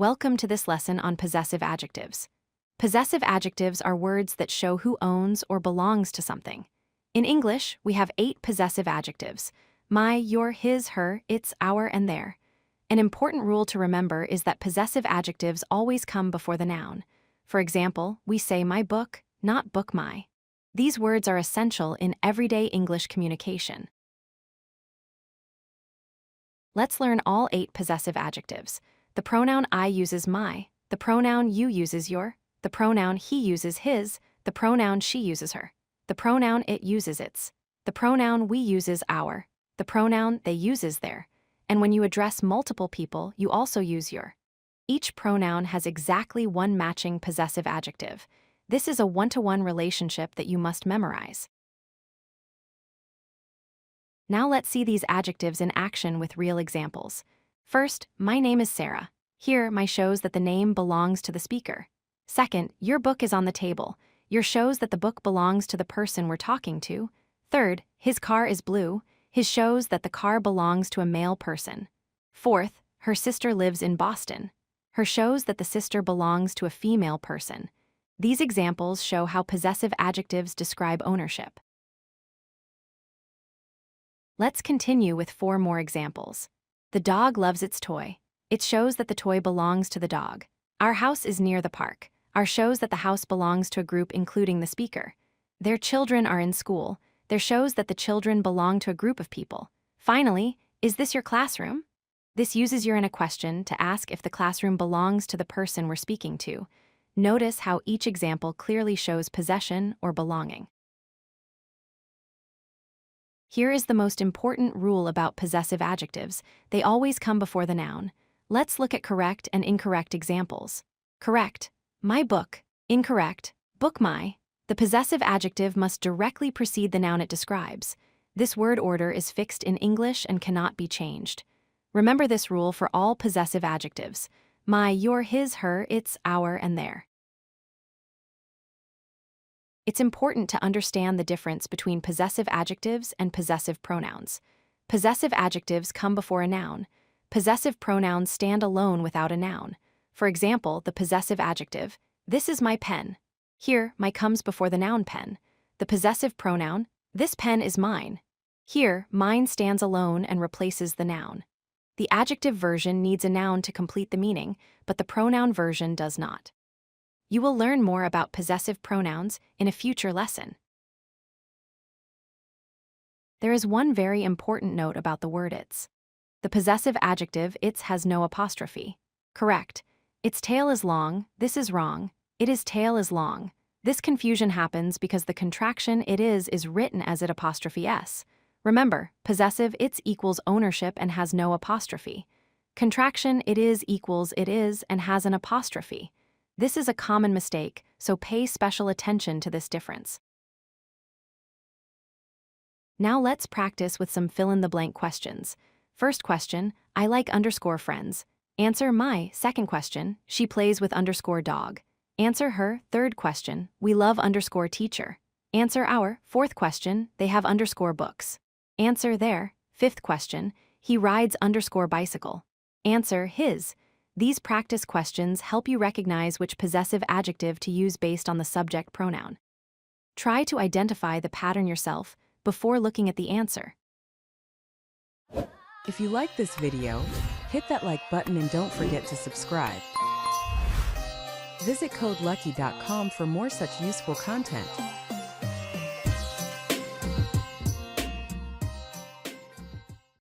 Welcome to this lesson on possessive adjectives. Possessive adjectives are words that show who owns or belongs to something. In English, we have 8 possessive adjectives: my, your, his, her, its, our, and their. An important rule to remember is that possessive adjectives always come before the noun. For example, we say my book, not book my. These words are essential in everyday English communication. Let's learn all 8 possessive adjectives. The pronoun I uses my, the pronoun you uses your, the pronoun he uses his, the pronoun she uses her, the pronoun it uses its, the pronoun we uses our, the pronoun they uses their, and when you address multiple people, you also use your. Each pronoun has exactly one matching possessive adjective. This is a one-to-one relationship that you must memorize. Now let's see these adjectives in action with real examples. First, my name is Sarah. Here, my shows that the name belongs to the speaker. Second, your book is on the table. Your shows that the book belongs to the person we're talking to. Third, his car is blue. His shows that the car belongs to a male person. Fourth, her sister lives in Boston. Her shows that the sister belongs to a female person. These examples show how possessive adjectives describe ownership. Let's continue with 4 more examples. The dog loves its toy. It shows that the toy belongs to the dog. Our house is near the park. Our shows that the house belongs to a group including the speaker. Their children are in school. Their shows that the children belong to a group of people. Finally, is this your classroom? This uses your in a question to ask if the classroom belongs to the person we're speaking to. Notice how each example clearly shows possession or belonging. Here is the most important rule about possessive adjectives. They always come before the noun. Let's look at correct and incorrect examples. Correct: my book. Incorrect: book my. The possessive adjective must directly precede the noun it describes. This word order is fixed in English and cannot be changed. Remember this rule for all possessive adjectives: my, your, his, her, its, our, and their. It's important to understand the difference between possessive adjectives and possessive pronouns. Possessive adjectives come before a noun. Possessive pronouns stand alone without a noun. For example, the possessive adjective, this is my pen. Here, my comes before the noun pen. The possessive pronoun, this pen is mine. Here, mine stands alone and replaces the noun. The adjective version needs a noun to complete the meaning, but the pronoun version does not. You will learn more about possessive pronouns in a future lesson. There is one very important note about the word its. The possessive adjective its has no apostrophe. Correct: its tail is long. This is wrong. It is tail is long. This confusion happens because the contraction it is written as it apostrophe s. Remember, possessive its equals ownership and has no apostrophe. Contraction it is equals it is and has an apostrophe. This is a common mistake, so pay special attention to this difference. Now let's practice with some fill-in-the-blank questions. First question, I like _ friends. Answer my. Second question, she plays with _ dog. Answer her. Third question, we love _ teacher. Answer our. Fourth question, they have _ books. Answer their. Fifth question, he rides _ bicycle. Answer his. These practice questions help you recognize which possessive adjective to use based on the subject pronoun. Try to identify the pattern yourself before looking at the answer. If you like this video, hit that like button and don't forget to subscribe. Visit codelucky.com for more such useful content.